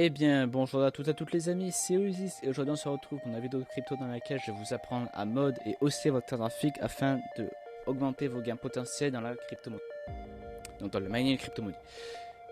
Eh bien, bonjour à toutes les amis, c'est Oasis et aujourd'hui on se retrouve pour une vidéo de crypto dans laquelle je vais vous apprendre à mod et aussi votre graphique afin de augmenter vos gains potentiels dans la crypto-monnaie. Donc dans le mining crypto-monnaie.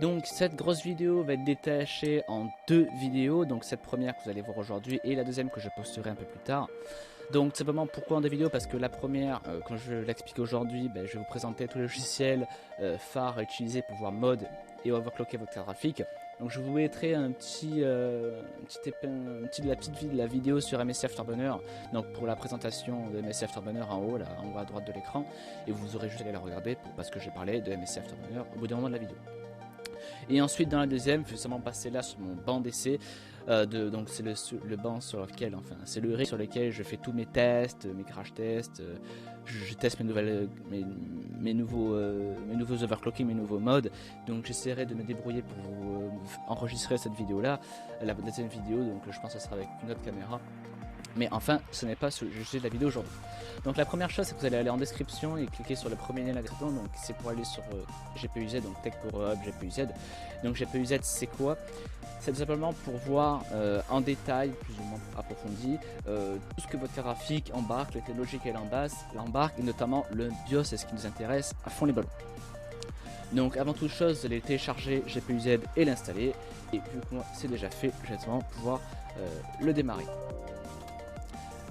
Donc cette grosse vidéo va être détachée en deux vidéos, donc cette première que vous allez voir aujourd'hui et la deuxième que je posterai un peu plus tard. Donc simplement pourquoi en deux vidéos, parce que la première, comme je l'explique aujourd'hui, je vais vous présenter tous les logiciels phares à utiliser pour pouvoir mod et overclocker votre carte graphique. Donc je vous mettrai la petite vidéo sur MSI Afterburner, donc pour la présentation de MSI Afterburner en haut, là, en haut à droite de l'écran, et vous aurez juste à aller la regarder parce que j'ai parlé de MSI Afterburner au bout d'un moment de la vidéo. Et ensuite dans la deuxième, je vais seulement passer là sur mon banc d'essai. Donc c'est le banc sur lequel, enfin c'est le rig sur lequel je fais tous mes tests, mes crash tests, je teste mes nouveaux overclocking, mes nouveaux modes. Donc j'essaierai de me débrouiller pour vous enregistrer cette vidéo là, la deuxième vidéo, donc je pense que ce sera avec une autre caméra. Mais enfin, ce n'est pas ce sujet de la vidéo aujourd'hui. Donc la première chose, c'est que vous allez aller en description et cliquer sur le premier lien de la description. Donc c'est pour aller sur GPUZ, donc Tech Power Hub GPUZ. Donc GPUZ, c'est quoi? C'est tout simplement pour voir en détail, plus ou moins approfondi, tout ce que votre carte graphique embarque, les technologies qu'elle embarque, et notamment le BIOS, c'est ce qui nous intéresse à fond les ballons. Donc avant toute chose, vous allez télécharger GPUZ et l'installer. Et vu que moi c'est déjà fait, je vais simplement pouvoir le démarrer.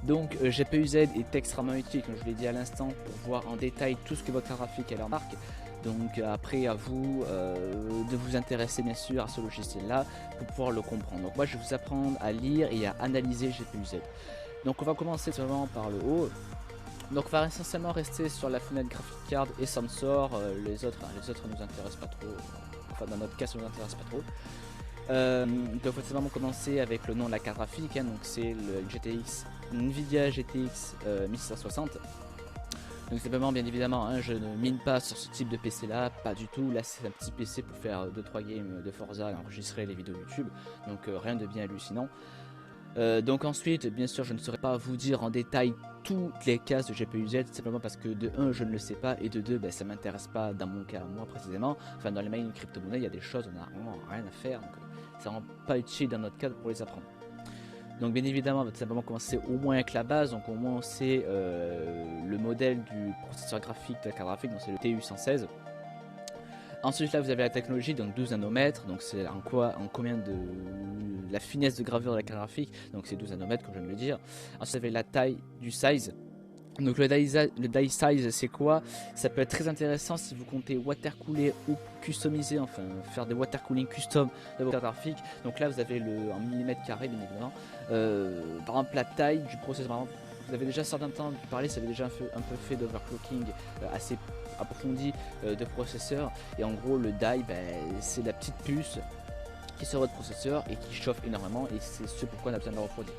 Donc GPUZ est extrêmement utile, comme je vous l'ai dit à l'instant, pour voir en détail tout ce que votre carte graphique elle embarque. Donc après à vous de vous intéresser bien sûr à ce logiciel là pour pouvoir le comprendre. Donc moi je vais vous apprendre à lire et à analyser GPUZ. Donc on va commencer vraiment par le haut. Donc on va essentiellement rester sur la fenêtre graphic card et Samsor, les autres ne nous intéressent pas trop, enfin dans notre cas ça ne nous intéresse pas trop. Donc il faut simplement commencer avec le nom de la carte graphique, donc c'est le GTX Nvidia GTX 1660. Donc simplement bien évidemment je ne mine pas sur ce type de PC là, pas du tout. Là c'est un petit PC pour faire 2-3 games de Forza et enregistrer les vidéos YouTube, donc rien de bien hallucinant. Donc ensuite bien sûr je ne saurais pas vous dire en détail toutes les cases de GPUZ, simplement parce que de 1 je ne le sais pas et de 2 ça m'intéresse pas dans mon cas moi précisément. Enfin dans les mining crypto-monnaie il y a des choses on a vraiment rien à faire, donc c'est vraiment pas utile dans notre cadre pour les apprendre. Donc bien évidemment on va tout simplement commencer au moins avec la base, donc au moins on sait le modèle du processeur graphique de la carte graphique, donc c'est le TU116. Ensuite là vous avez la technologie, donc 12 nanomètres, donc c'est en combien de la finesse de gravure de la carte graphique, donc c'est 12 nanomètres comme je viens de le dire. Ensuite vous avez la taille du size. Donc le die size c'est quoi? Ça peut être très intéressant si vous comptez watercooler ou customiser, enfin faire des watercooling custom de votre graphique. Donc là vous avez le en millimètres carrés bien évidemment. Par exemple la taille du processeur, vous avez déjà certains temps parlé, ça avait déjà un peu fait d'overclocking assez approfondi de processeur. Et en gros le die c'est la petite puce qui sort votre processeur et qui chauffe énormément, et c'est ce pourquoi on a besoin de le refroidir.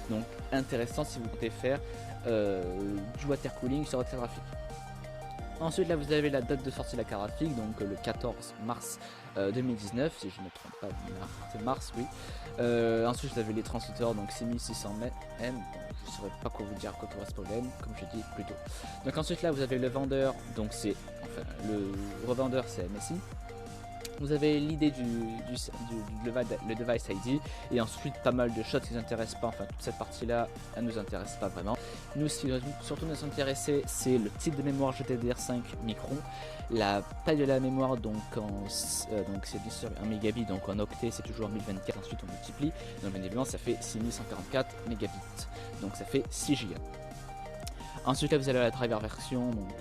Donc intéressant si vous comptez faire du watercooling sur votre carte graphique. Ensuite là vous avez la date de sortie de la carte graphique, donc le 14 mars 2019 si je ne me trompe pas, c'est mars oui. Ensuite vous avez les transistors, donc 6600 M, je ne saurais pas quoi vous dire quoi correspondent comme je dis plus tôt. Donc ensuite là vous avez le vendeur, donc c'est enfin le revendeur c'est MSI. Vous avez l'idée le device ID, et ensuite pas mal de choses qui nous intéressent pas, enfin toute cette partie là elle nous intéresse pas vraiment. Nous ce qui surtout nous intéresser c'est le type de mémoire GDDR5 micron, la taille de la mémoire, donc c'est bien sûr 1 mégabit, donc en octet c'est toujours 1024, ensuite on multiplie, donc bien évidemment ça fait 6144 mégabits, donc ça fait 6 Go. Ensuite là vous avez la driver version, donc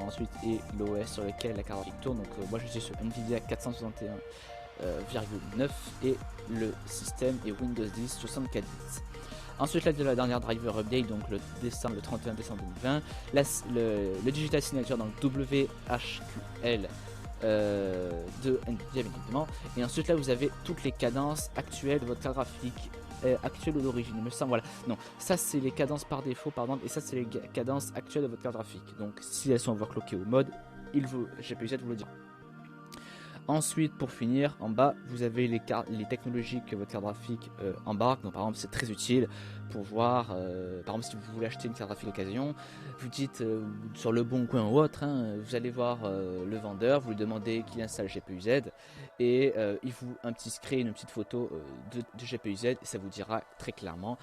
ensuite et l'OS sur lequel la carte graphique tourne, donc moi je suis sur Nvidia 461,9 et le système est Windows 10 64 bits. Ensuite là de la dernière driver update, donc le 31 décembre 2020, là, le digital signature, donc WHQL de Nvidia bien évidemment, et ensuite là vous avez toutes les cadences actuelles de votre carte graphique. Actuelle ou d'origine, il me semble, voilà. Non, ça c'est les cadences par défaut, par exemple, et ça c'est les cadences actuelles de votre carte graphique. Donc si elles sont overclockées au mode, GPUZ vous le dira. Ensuite, pour finir, en bas, vous avez les technologies que votre carte graphique embarque. Donc, par exemple, c'est très utile pour voir, par exemple, si vous voulez acheter une carte graphique d'occasion, vous dites sur Le Bon Coin ou autre, hein, vous allez voir le vendeur, vous lui demandez qu'il installe GPU-Z et il vous un petit screen, une petite photo de GPU-Z et ça vous dira très clairement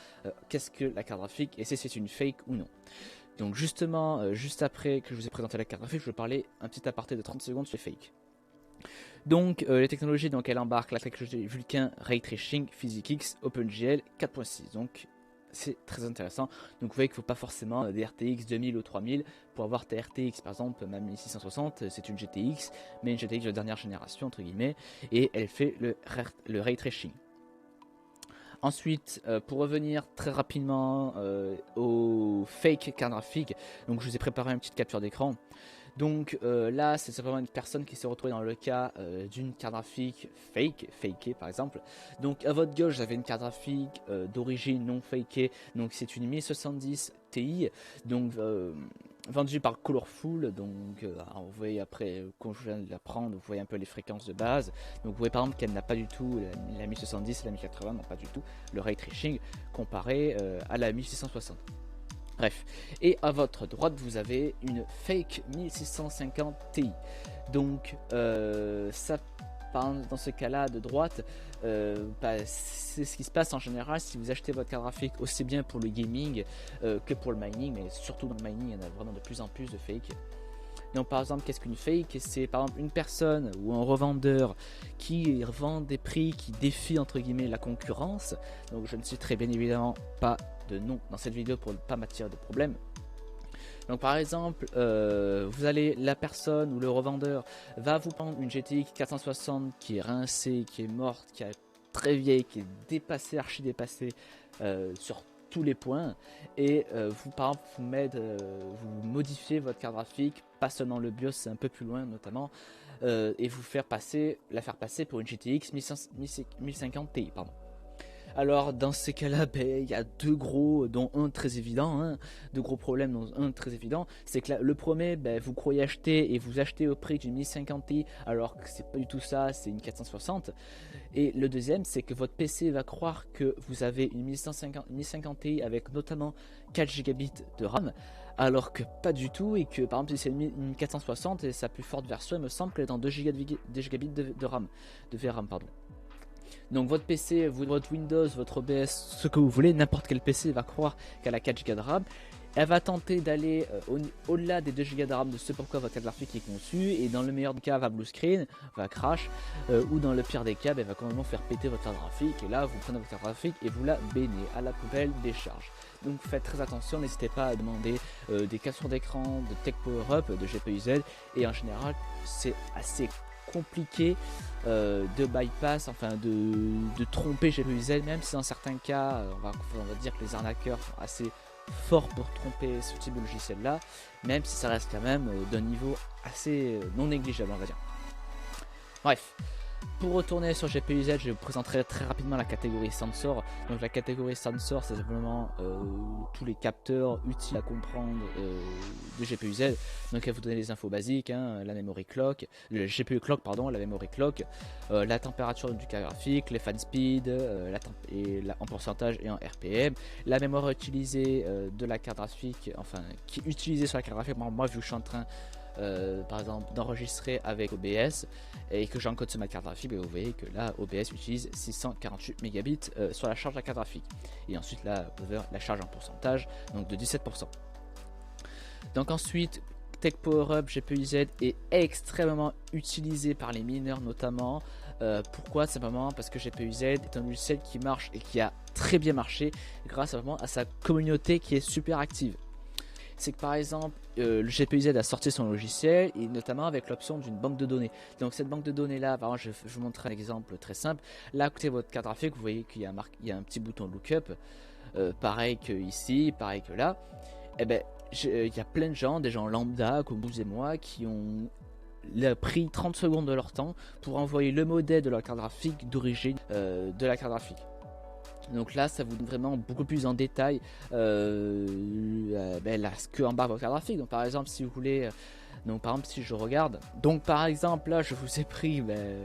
qu'est-ce que la carte graphique et si c'est une fake ou non. Donc justement, juste après que je vous ai présenté la carte graphique, je vais parler un petit aparté de 30 secondes sur les fakes. Donc les technologies, donc elle embarque la technologie Vulkan, Ray Tracing, PhysX, OpenGL 4.6. Donc c'est très intéressant. Donc vous voyez qu'il ne faut pas forcément des RTX 2000 ou 3000 pour avoir ta RTX. Par exemple, ma 1660, c'est une GTX, mais une GTX de dernière génération entre guillemets, et elle fait le Ray Tracing. Ensuite, pour revenir très rapidement au fake carte graphique, donc je vous ai préparé une petite capture d'écran. Donc là, c'est simplement une personne qui s'est retrouvée dans le cas d'une carte graphique fakée par exemple. Donc à votre gauche, j'avais une carte graphique d'origine non fakée. Donc c'est une 1070 Ti, donc vendue par Colorful. Donc vous voyez après, quand je viens de la prendre, vous voyez un peu les fréquences de base. Donc vous voyez par exemple qu'elle n'a pas du tout la 1070 et la 1080 n'ont pas du tout le ray tracing comparé à la 1660. Bref, et à votre droite, vous avez une fake 1650 Ti. Donc, ça, dans ce cas-là de droite, c'est ce qui se passe en général si vous achetez votre carte graphique aussi bien pour le gaming que pour le mining, mais surtout dans le mining, il y en a vraiment de plus en plus de fake. Donc par exemple, qu'est-ce qu'une fake? C'est par exemple une personne ou un revendeur qui revend des prix qui défient entre guillemets la concurrence. Donc je ne citerai bien évidemment pas de nom dans cette vidéo pour ne pas m'attirer de problème. Donc par exemple, la personne ou le revendeur va vous prendre une GTX 460 qui est rincée, qui est morte, qui est très vieille, qui est dépassée, archi dépassée sur tous les points, et vous par exemple vous modifiez votre carte graphique, pas seulement le BIOS, c'est un peu plus loin notamment, et la faire passer pour une GTX 1050 Ti, pardon. Alors dans ces cas-là, il y a deux gros, dont un très évident, hein, deux gros problèmes, dont un très évident, c'est que le premier, vous croyez acheter et vous achetez au prix d'une 1050 Ti alors que c'est pas du tout ça, c'est une 460. Et le deuxième, c'est que votre PC va croire que vous avez une 1050 Ti avec notamment 4 Go de RAM, alors que pas du tout, et que par exemple si c'est une 460 et sa plus forte version, il me semble qu'elle est dans 2 Go de RAM, de VRAM pardon. Donc votre PC, votre Windows, votre OBS, ce que vous voulez, n'importe quel PC va croire qu'elle a 4 Go de RAM. Elle va tenter d'aller au-delà des 2 Go de RAM de ce pourquoi votre carte graphique est conçue, et dans le meilleur des cas va blue screen, va crash, ou dans le pire des cas, elle va complètement faire péter votre carte graphique, et là vous prenez votre carte graphique et vous la baignez à la poubelle des charges. Donc faites très attention, n'hésitez pas à demander des captures d'écran de Tech Power Up, de GPU-Z, et en général c'est assez compliqué de bypass, enfin de tromper GPU-Z, même si dans certains cas on va dire que les arnaqueurs sont assez forts pour tromper ce type de logiciel là, même si ça reste quand même d'un niveau assez non négligeable, on va dire. Bref, pour retourner sur GPU-Z, je vous présenterai très rapidement la catégorie sensor. Donc la catégorie sensor, c'est simplement tous les capteurs utiles à comprendre de GPU-Z. Donc elle vous donne les infos basiques, hein, la memory clock, le GPU clock pardon, la memory clock, la température du carte graphique, les fan speed, en pourcentage et en RPM, la mémoire utilisée de la carte graphique, enfin qui est utilisée sur la carte graphique. Moi vu que je suis en train par exemple d'enregistrer avec OBS et que j'encode sur ma carte graphique, vous voyez que là OBS utilise 648 mégabits sur la charge de la carte graphique, et ensuite là la charge en pourcentage, donc de 17%. Donc ensuite Tech Power Up GPU-Z est extrêmement utilisé par les mineurs notamment. Pourquoi? Simplement parce que GPU-Z est un logiciel qui marche et qui a très bien marché grâce à sa communauté qui est super active. C'est que par exemple le GPU-Z a sorti son logiciel, et notamment avec l'option d'une banque de données. Donc cette banque de données là, par exemple, je vous montre un exemple très simple. Là à côté de votre carte graphique, vous voyez qu'il y a un petit bouton lookup, pareil que ici, pareil que là. Et il y a plein de gens, des gens lambda comme vous et moi, qui ont pris 30 secondes de leur temps pour envoyer le modèle de leur carte graphique d'origine de la carte graphique. Donc là, ça vous donne vraiment beaucoup plus en détail ce que embarque votre carte graphique. Donc par exemple, si vous voulez Donc par exemple si je regarde, donc par exemple là je vous ai pris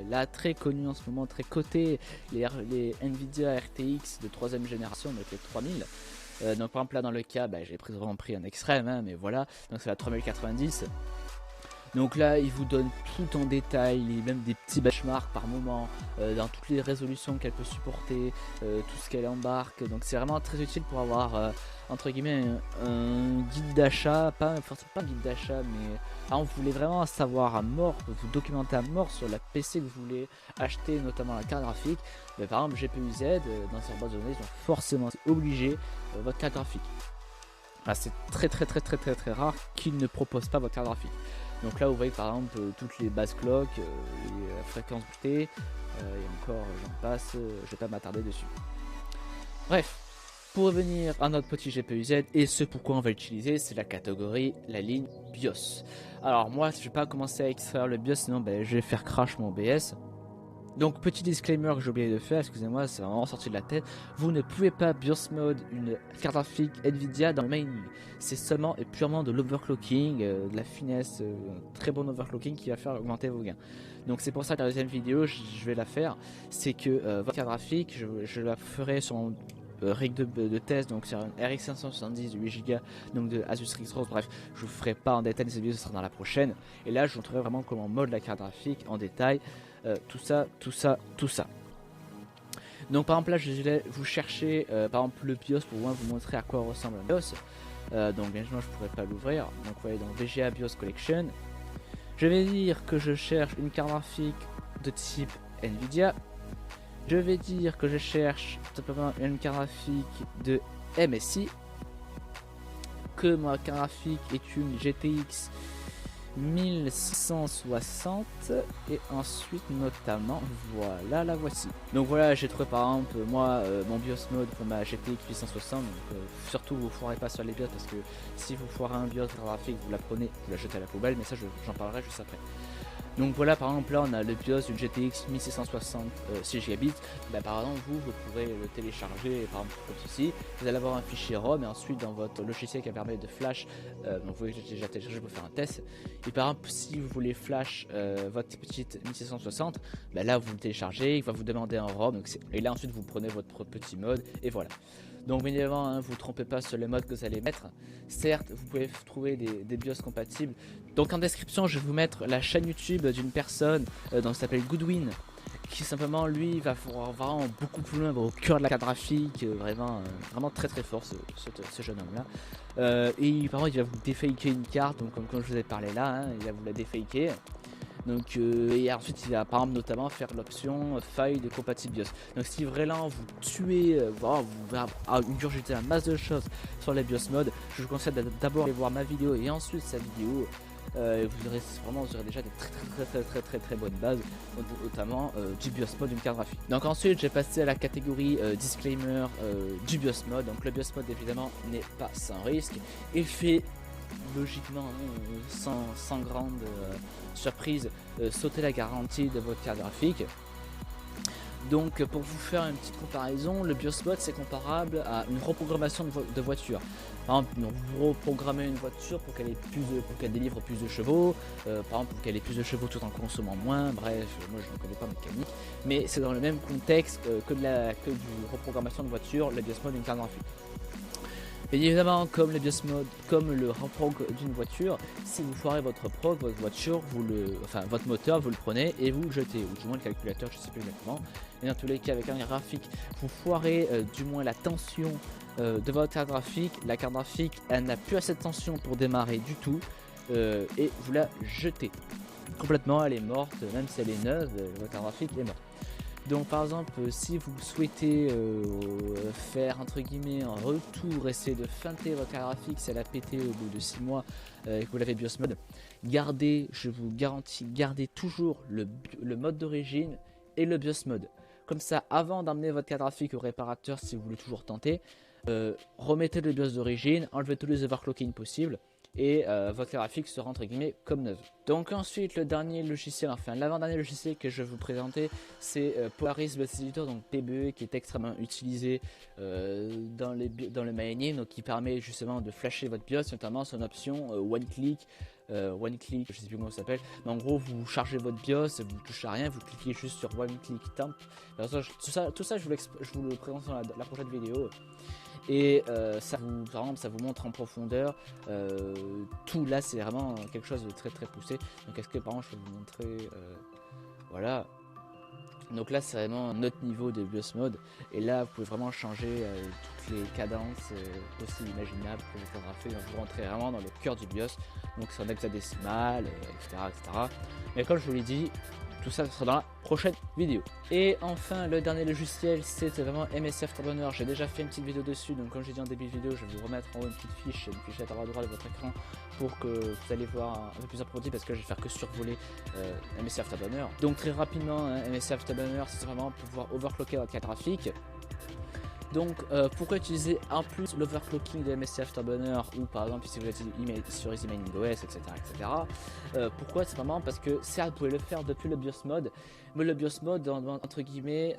la très connue en ce moment, très cotée, les Nvidia RTX de 3ème génération, donc les 3000. Donc par exemple là dans le cas, j'ai vraiment pris un extrême, hein, mais voilà, donc c'est la 3090. Donc là, il vous donne tout en détail, même des petits benchmarks par moment, dans toutes les résolutions qu'elle peut supporter, tout ce qu'elle embarque. Donc c'est vraiment très utile pour avoir, entre guillemets, un guide d'achat, forcément pas un guide d'achat, mais vous voulez vraiment savoir à mort, vous documenter à mort sur la PC que vous voulez acheter, notamment la carte graphique. Par exemple, GPU-Z, dans cette base de données, ils ont forcément obligé votre carte graphique. C'est très rare qu'ils ne proposent pas votre carte graphique. Donc là vous voyez par exemple toutes les bases clock, les fréquences boostées, et encore j'en passe, je vais pas m'attarder dessus. Bref, pour revenir à notre petit GPU-Z et ce pourquoi on va l'utiliser, c'est la catégorie, la ligne BIOS. Alors moi je vais pas commencer à extraire le BIOS, sinon je vais faire crash mon OBS. Donc petit disclaimer que j'ai oublié de faire, excusez-moi, c'est vraiment sorti de la tête. Vous ne pouvez pas BIOS mode une carte graphique Nvidia dans le mining. C'est seulement et purement de l'overclocking, de la finesse, très bon overclocking qui va faire augmenter vos gains. Donc c'est pour ça que la deuxième vidéo, je vais la faire. C'est que votre carte graphique, je la ferai sur un rig de test, donc c'est un RX 570 de 8Go, donc de Asus RX Rose. Bref, je vous ferai pas en détail, cette vidéo ce sera dans la prochaine. Et là je vous montrerai vraiment comment mode la carte graphique en détail. Tout ça. Donc par exemple là je vais vous chercher par exemple le BIOS pour vous montrer à quoi ressemble un BIOS. Donc bien sûr je pourrais pas l'ouvrir. Donc vous voyez donc VGA BIOS Collection. Je vais dire que je cherche une carte graphique de type Nvidia. Je vais dire que je cherche tout simplement une carte graphique de MSI. Que ma carte graphique est une GTX 1660 et ensuite notamment voilà la voici. Donc voilà, j'ai trouvé par exemple moi mon BIOS mode pour ma GTX 860. Donc surtout vous foirez pas sur les BIOS, parce que si vous foirez un BIOS graphique vous la prenez, vous la jetez à la poubelle, mais ça j'en parlerai juste après. Donc voilà, par exemple là on a le BIOS d'une GTX 1660 6 Go. Par exemple vous pourrez le télécharger par exemple comme ceci. Vous allez avoir un fichier ROM et ensuite dans votre logiciel qui permet de flash, donc vous pouvez déjà télécharger pour faire un test. Et par exemple si vous voulez flash votre petite 1660, là vous le téléchargez, il va vous demander un ROM, donc et là ensuite vous prenez votre petit mode et voilà. Donc bien évidemment, vous ne trompez pas sur le mode que vous allez mettre. Certes, vous pouvez trouver des BIOS compatibles. Donc en description, je vais vous mettre la chaîne YouTube d'une personne qui s'appelle Goodwin, qui simplement lui va vraiment beaucoup plus loin, au cœur de la carte graphique, vraiment très fort ce jeune homme là. Et par contre, il va vous défaker une carte, donc comme je vous ai parlé là, il va vous la défaker. Donc, et ensuite il va par exemple notamment faire l'option faille de compatible BIOS. Donc si vraiment vous tuez, vous ingurgitez un masse de choses sur les BIOS mode, je vous conseille d'abord aller voir ma vidéo et ensuite sa vidéo. Vous aurez déjà des très bonnes bases, notamment du BIOS mode d'une carte graphique. Donc ensuite j'ai passé à la catégorie disclaimer du BIOS mode. Donc le BIOS mode évidemment n'est pas sans risque et fait logiquement sans grande surprise sauter la garantie de votre carte graphique. Donc pour vous faire une petite comparaison, le BIOS mode c'est comparable à une reprogrammation de voiture. Par exemple, vous reprogrammez une voiture pour qu'elle délivre plus de chevaux, par exemple pour qu'elle ait plus de chevaux tout en consommant moins. Bref, moi je ne connais pas mécanique, mais c'est dans le même contexte que du reprogrammation de voiture, le BIOS mode d'une carte graphique. Bien évidemment, comme le BIOS mode, comme le reprog d'une voiture, si vous foirez votre prog, votre voiture, votre moteur, vous le prenez et vous le jetez, ou du moins le calculateur, je ne sais plus exactement. Mais dans tous les cas, avec un graphique, vous foirez du moins la tension de votre carte graphique. La carte graphique, elle n'a plus assez de tension pour démarrer du tout, et vous la jetez. Complètement, elle est morte, même si elle est neuve, votre carte graphique est morte. Donc par exemple si vous souhaitez faire entre guillemets un retour, essayer de feinter votre carte graphique si elle a pété au bout de 6 mois et que vous l'avez BIOS mode, gardez, je vous garantis, gardez toujours le mode d'origine et le BIOS mode. Comme ça, avant d'emmener votre carte graphique au réparateur, si vous voulez toujours tenter, remettez le BIOS d'origine, enlevez tous les overclocking possibles et votre carte graphique sera entre guillemets comme neuve. Donc ensuite le dernier logiciel, enfin l'avant-dernier logiciel que je vais vous présenter, c'est Polaris BIOS Editor, donc PBE, qui est extrêmement utilisé dans le mining, donc qui permet justement de flasher votre BIOS, notamment son option one click, je sais plus comment ça s'appelle, mais en gros vous chargez votre BIOS, vous touchez à rien, vous cliquez juste sur one click temp. Tout ça je vous le présente dans la prochaine vidéo. Et par exemple, ça vous montre en profondeur tout. Là c'est vraiment quelque chose de très poussé. Donc est-ce que par exemple je vais vous montrer voilà. Donc là c'est vraiment notre niveau de BIOS mode, et là vous pouvez vraiment changer toutes les cadences possibles imaginables que vous photographiez. Donc vous rentrez vraiment dans le cœur du BIOS, donc c'est en hexadécimal, etc. Mais comme je vous l'ai dit, tout ça sera dans la prochaine vidéo. Et enfin le dernier logiciel, c'est vraiment MSF Turboner. J'ai déjà fait une petite vidéo dessus, donc comme j'ai dit en début de vidéo, je vais vous remettre en haut une petite fiche, une fichette à droite de votre écran, pour que vous allez voir un peu plus approfondi, parce que je vais faire que survoler MSF Turboner. Donc très rapidement, MSF Turboner, c'est vraiment pouvoir overclocker votre carte graphique. Donc pourquoi utiliser en plus l'overclocking de MSI Afterburner, ou par exemple si vous êtes sur EasyMiningOS, etc. Pourquoi? C'est vraiment parce que certes vous pouvez le faire depuis le BIOS mode, mais le BIOS mode entre guillemets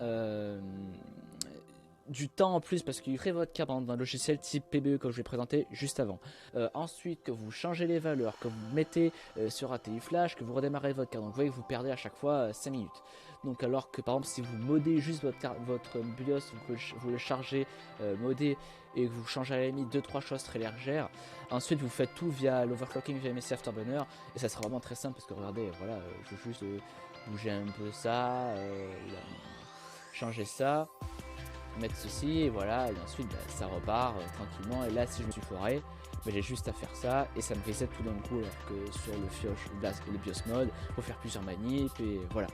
du temps en plus, parce qu'il crée votre carte dans un logiciel type PBE que je vais présenter juste avant. Ensuite, que vous changez les valeurs, que vous mettez sur ATI Flash, que vous redémarrez votre carte. Donc vous voyez que vous perdez à chaque fois 5 minutes. Donc alors que par exemple si vous modez juste votre BIOS, vous le chargez modé, et que vous changez à la limite 2-3 choses très légères, ensuite vous faites tout via l'overclocking via MSI Afterburner, et ça sera vraiment très simple, parce que regardez, voilà, je vais juste bouger un peu ça, changer ça, mettre ceci, et voilà, et ensuite ça repart tranquillement. Et là si je me suis foiré, j'ai juste à faire ça et ça me reset tout d'un coup, alors que sur le BIOS mode il faut faire plusieurs manips, et voilà.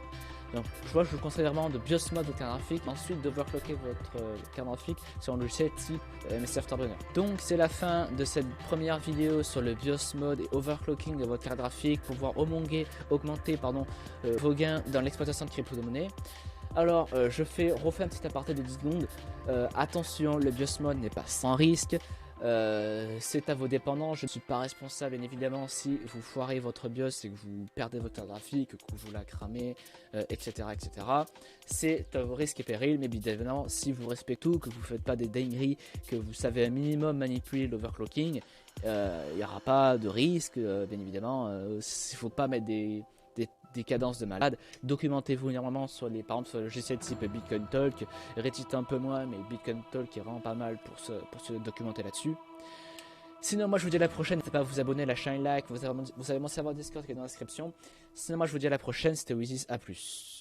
Donc je vous conseille vraiment de BIOS mode votre carte graphique, ensuite d'overclocker votre carte graphique sur un logiciel type MSI Afterburner. Donc c'est la fin de cette première vidéo sur le BIOS mode et overclocking de votre carte graphique pour pouvoir augmenter vos gains dans l'exploitation de crypto-monnaie. Alors je refais un petit aparté de 10 secondes. Attention, le BIOS mode n'est pas sans risque. C'est à vos dépendants, je ne suis pas responsable bien évidemment si vous foirez votre BIOS et que vous perdez votre carte graphique, que vous la cramez, etc. C'est à vos risques et périls, mais bien évidemment si vous respectez tout, que vous ne faites pas des dingueries, que vous savez un minimum manipuler l'overclocking, il n'y aura pas de risque, bien évidemment. Il ne faut pas mettre des cadences de malade. Documentez-vous normalement par exemple sur le logiciel type Bitcoin Talk, Reddit un peu moins, mais Bitcoin Talk est vraiment pas mal pour se documenter là-dessus. Sinon moi je vous dis à la prochaine, n'hésitez pas à vous abonner, lâcher un like, vous avez mon serveur Discord qui est dans la description. Sinon moi je vous dis à la prochaine, c'était Wizis, à plus.